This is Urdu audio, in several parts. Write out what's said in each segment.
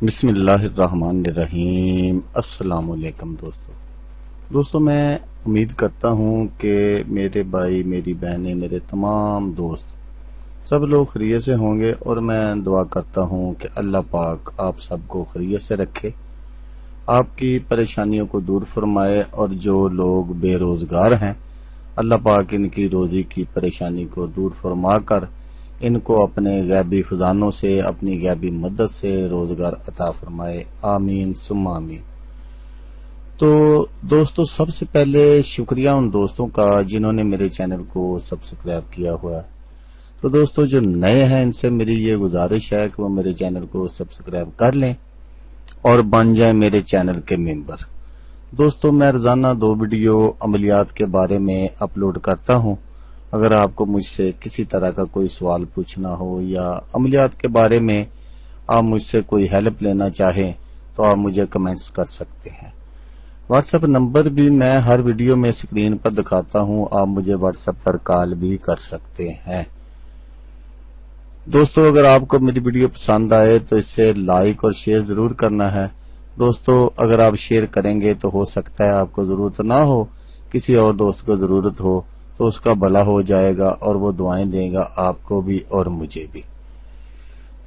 بسم اللہ الرحمن الرحیم۔ السلام علیکم دوستو میں امید کرتا ہوں کہ میرے بھائی، میری بہنیں، میرے تمام دوست سب لوگ خیریت سے ہوں گے، اور میں دعا کرتا ہوں کہ اللہ پاک آپ سب کو خیریت سے رکھے، آپ کی پریشانیوں کو دور فرمائے، اور جو لوگ بے روزگار ہیں اللہ پاک ان کی روزی کی پریشانی کو دور فرما کر ان کو اپنے غیبی خزانوں سے، اپنی غیبی مدد سے روزگار عطا فرمائے، آمین ثم آمین۔ تو دوستو، سب سے پہلے شکریہ ان دوستوں کا جنہوں نے میرے چینل کو سبسکرائب کیا ہوا ہے۔ تو دوستو جو نئے ہیں ان سے میری یہ گزارش ہے کہ وہ میرے چینل کو سبسکرائب کر لیں اور بن جائیں میرے چینل کے ممبر۔ دوستو میں روزانہ 2 ویڈیو عملیات کے بارے میں اپلوڈ کرتا ہوں۔ اگر آپ کو مجھ سے کسی طرح کا کوئی سوال پوچھنا ہو یا عملیات کے بارے میں آپ مجھ سے کوئی ہیلپ لینا چاہیں تو آپ مجھے کمنٹس کر سکتے ہیں۔ واٹس ایپ نمبر بھی میں ہر ویڈیو میں اسکرین پر دکھاتا ہوں، آپ مجھے واٹس ایپ پر کال بھی کر سکتے ہیں۔ دوستو اگر آپ کو میری ویڈیو پسند آئے تو اسے لائک اور شیئر ضرور کرنا ہے۔ دوستو اگر آپ شیئر کریں گے تو ہو سکتا ہے آپ کو ضرورت نہ ہو، کسی اور دوست کو ضرورت ہو تو اس کا بھلا ہو جائے گا اور وہ دعائیں دے گا آپ کو بھی اور مجھے بھی۔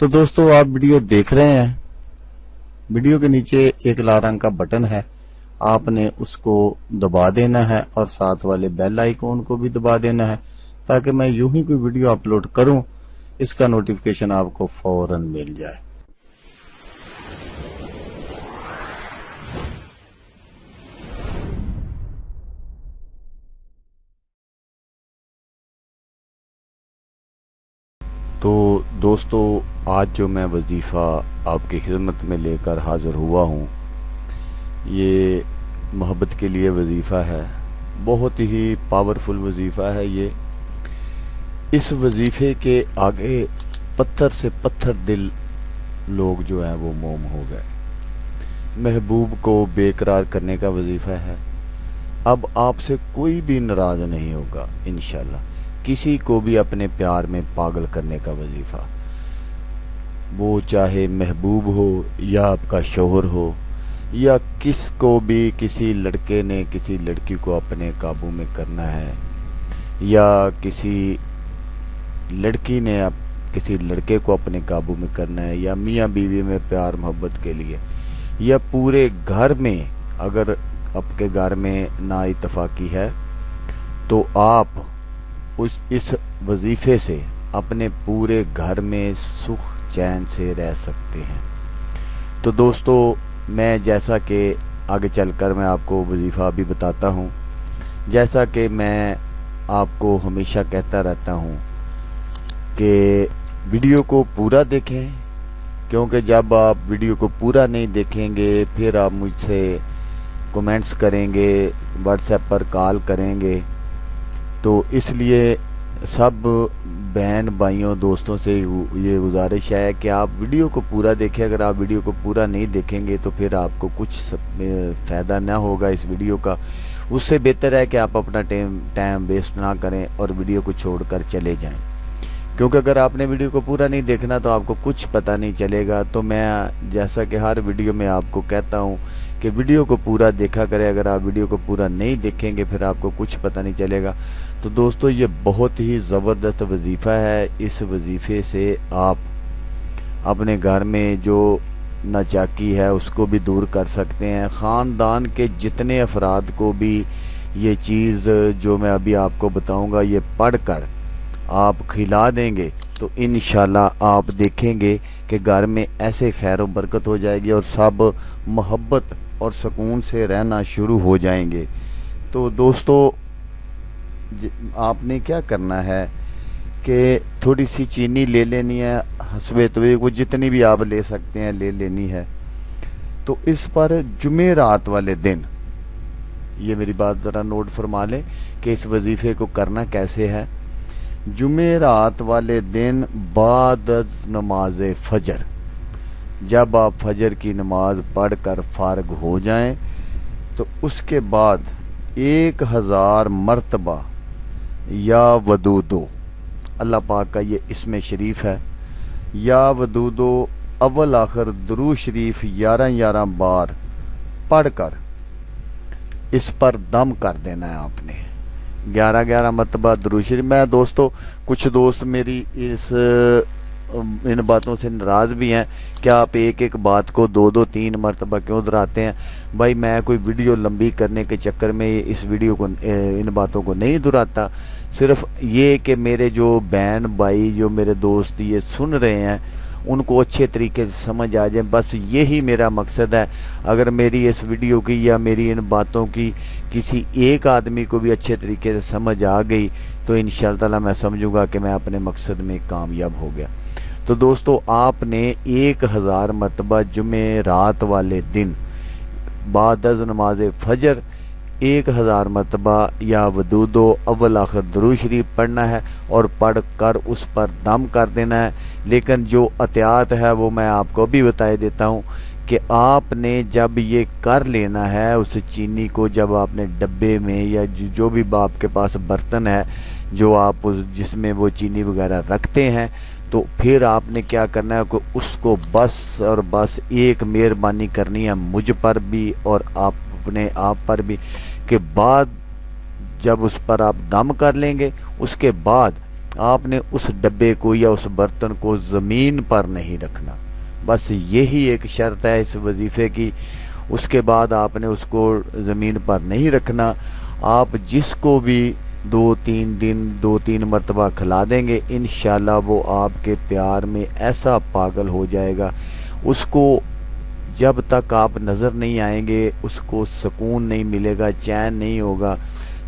تو دوستو آپ ویڈیو دیکھ رہے ہیں، ویڈیو کے نیچے ایک لال رنگ کا بٹن ہے، آپ نے اس کو دبا دینا ہے اور ساتھ والے بیل آئیکن کو بھی دبا دینا ہے تاکہ میں یوں ہی کوئی ویڈیو اپلوڈ کروں اس کا نوٹیفیکیشن آپ کو فوراً مل جائے۔ تو دوستو آج جو میں وظیفہ آپ کی خدمت میں لے کر حاضر ہوا ہوں، یہ محبت کے لیے وظیفہ ہے، بہت ہی پاورفل وظیفہ ہے یہ۔ اس وظیفے کے آگے پتھر سے پتھر دل لوگ جو ہیں وہ موم ہو گئے۔ محبوب کو بے قرار کرنے کا وظیفہ ہے۔ اب آپ سے کوئی بھی ناراض نہیں ہوگا انشاءاللہ، کسی کو بھی اپنے پیار میں پاگل کرنے کا وظیفہ، وہ چاہے محبوب ہو یا آپ کا شوہر ہو یا کس کو بھی، کسی لڑکے نے کسی لڑکی کو اپنے قابو میں کرنا ہے یا کسی لڑکی نے کسی لڑکے کو اپنے قابو میں کرنا ہے، یا میاں بیوی میں پیار محبت کے لیے، یا پورے گھر میں اگر آپ کے گھر میں نا اتفاقی ہے تو آپ اس وظیفے سے اپنے پورے گھر میں سکھ چین سے رہ سکتے ہیں۔ تو دوستو میں جیسا کہ آگے چل کر میں آپ کو وظیفہ بھی بتاتا ہوں، جیسا کہ میں آپ کو ہمیشہ کہتا رہتا ہوں کہ ویڈیو کو پورا دیکھیں، کیونکہ جب آپ ویڈیو کو پورا نہیں دیکھیں گے پھر آپ مجھ سے کومنٹس کریں گے، واٹس ایپ پر کال کریں گے، تو اس لیے سب بہن بھائیوں دوستوں سے یہ گزارش ہے کہ آپ ویڈیو کو پورا دیکھیں۔ اگر آپ ویڈیو کو پورا نہیں دیکھیں گے تو پھر آپ کو کچھ فائدہ نہ ہوگا اس ویڈیو کا۔ اس سے بہتر ہے کہ آپ اپنا ٹائم ویسٹ نہ کریں اور ویڈیو کو چھوڑ کر چلے جائیں، کیونکہ اگر آپ نے ویڈیو کو پورا نہیں دیکھنا تو آپ کو کچھ پتہ نہیں چلے گا۔ تو میں جیسا کہ ہر ویڈیو میں آپ کو کہتا ہوں کہ ویڈیو کو پورا دیکھا کریں، اگر آپ ویڈیو کو پورا نہیں دیکھیں گے پھر آپ کو کچھ پتہ نہیں چلے گا۔ تو دوستو یہ بہت ہی زبردست وظیفہ ہے، اس وظیفے سے آپ اپنے گھر میں جو ناچاکی ہے اس کو بھی دور کر سکتے ہیں، خاندان کے جتنے افراد کو بھی یہ چیز جو میں ابھی آپ کو بتاؤں گا یہ پڑھ کر آپ کھلا دیں گے تو انشاءاللہ آپ دیکھیں گے کہ گھر میں ایسے خیر و برکت ہو جائے گی اور سب محبت اور سکون سے رہنا شروع ہو جائیں گے۔ تو دوستو آپ نے کیا کرنا ہے کہ تھوڑی سی چینی لے لینی ہے، حسب توے کو جتنی بھی آپ لے سکتے ہیں لے لینی ہے۔ تو اس پر جمعرات والے دن، یہ میری بات ذرا نوٹ فرما لیں کہ اس وظیفے کو کرنا کیسے ہے۔ جمعرات والے دن بعد از نماز فجر، جب آپ فجر کی نماز پڑھ کر فارغ ہو جائیں تو اس کے بعد 1000 مرتبہ یا ودودو، اللہ پاک کا یہ اسم شریف ہے، یا ودودو اول آخر درود شریف 11 بار پڑھ کر اس پر دم کر دینا ہے آپ نے 11 مرتبہ درود شریف۔ میں دوستو کچھ دوست میری ان باتوں سے ناراض بھی ہیں کہ آپ ایک بات کو 2 3 مرتبہ کیوں دہراتے ہیں۔ بھائی میں کوئی ویڈیو لمبی کرنے کے چکر میں اس ویڈیو کو ان باتوں کو نہیں دہراتا، صرف یہ کہ میرے جو بہن بھائی جو میرے دوست یہ سن رہے ہیں ان کو اچھے طریقے سے سمجھ آ جائے، بس یہی میرا مقصد ہے۔ اگر میری اس ویڈیو کی یا میری ان باتوں کی کسی ایک آدمی کو بھی اچھے طریقے سے سمجھ آ گئی تو انشاءاللہ تعالی میں سمجھوں گا کہ میں اپنے مقصد میں کامیاب ہو گیا۔ تو دوستو آپ نے 1000 مرتبہ جمعہ رات والے دن بعد از نماز فجر 1000 مرتبہ یا ودود و اول آخر درود شریف پڑھنا ہے اور پڑھ کر اس پر دم کر دینا ہے۔ لیکن جو احتیاط ہے وہ میں آپ کو بھی بتا دیتا ہوں کہ آپ نے جب یہ کر لینا ہے اس چینی کو، جب آپ نے ڈبے میں یا جو بھی آپ کے پاس برتن ہے جو آپ جس میں وہ چینی وغیرہ رکھتے ہیں، تو پھر آپ نے کیا کرنا ہے کہ اس کو بس اور بس ایک مہربانی کرنی ہے مجھ پر بھی اور اپنے آپ پر بھی، کہ بعد جب اس پر آپ دم کر لیں گے اس کے بعد آپ نے اس ڈبے کو یا اس برتن کو زمین پر نہیں رکھنا، بس یہی ایک شرط ہے اس وظیفے کی۔ اس کے بعد آپ نے اس کو زمین پر نہیں رکھنا۔ آپ جس کو بھی 2 3 دن 2 3 مرتبہ کھلا دیں گے انشاءاللہ وہ آپ کے پیار میں ایسا پاگل ہو جائے گا، اس کو جب تک آپ نظر نہیں آئیں گے اس کو سکون نہیں ملے گا، چین نہیں ہوگا۔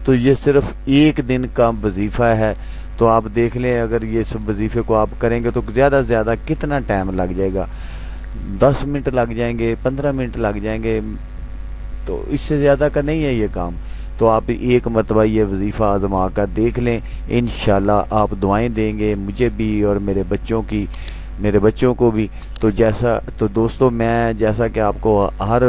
تو یہ صرف ایک دن کا وظیفہ ہے، تو آپ دیکھ لیں اگر یہ سب وظیفے کو آپ کریں گے تو زیادہ سے زیادہ کتنا ٹائم لگ جائے گا، 10 منٹ لگ جائیں گے، 15 منٹ لگ جائیں گے، تو اس سے زیادہ کا نہیں ہے یہ کام۔ تو آپ ایک مرتبہ یہ وظیفہ آزما کر دیکھ لیں، انشاءاللہ آپ دعائیں دیں گے مجھے بھی اور میرے بچوں کو بھی۔ تو دوستو میں جیسا کہ آپ کو ہر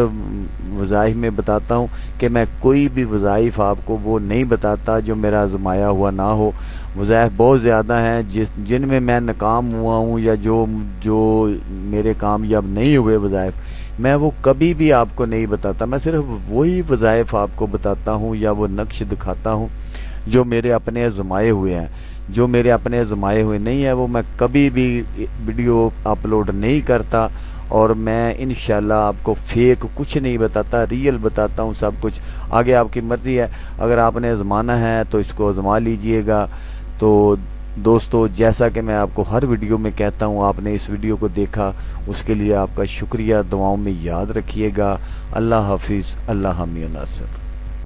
وظائف میں بتاتا ہوں کہ میں کوئی بھی وظائف آپ کو وہ نہیں بتاتا جو میرا آزمایا ہوا نہ ہو۔ وظائف بہت زیادہ ہیں جن میں میں ناکام ہوا ہوں یا جو میرے کامیاب نہیں ہوئے وظائف، میں وہ کبھی بھی آپ کو نہیں بتاتا، میں صرف وہی وظائف آپ کو بتاتا ہوں یا وہ نقش دکھاتا ہوں جو میرے اپنے آزمائے ہوئے ہیں۔ جو میرے اپنے آزمائے ہوئے نہیں ہیں وہ میں کبھی بھی ویڈیو اپلوڈ نہیں کرتا، اور میں انشاءاللہ آپ کو فیک کچھ نہیں بتاتا، ریئل بتاتا ہوں سب کچھ۔ آگے آپ کی مرضی ہے، اگر آپ نے آزمانا ہے تو اس کو آزما لیجئے گا۔ تو دوستو جیسا کہ میں آپ کو ہر ویڈیو میں کہتا ہوں، آپ نے اس ویڈیو کو دیکھا اس کے لیے آپ کا شکریہ، دعاؤں میں یاد رکھیے گا۔ اللہ حافظ، اللہ حامی و ناصر۔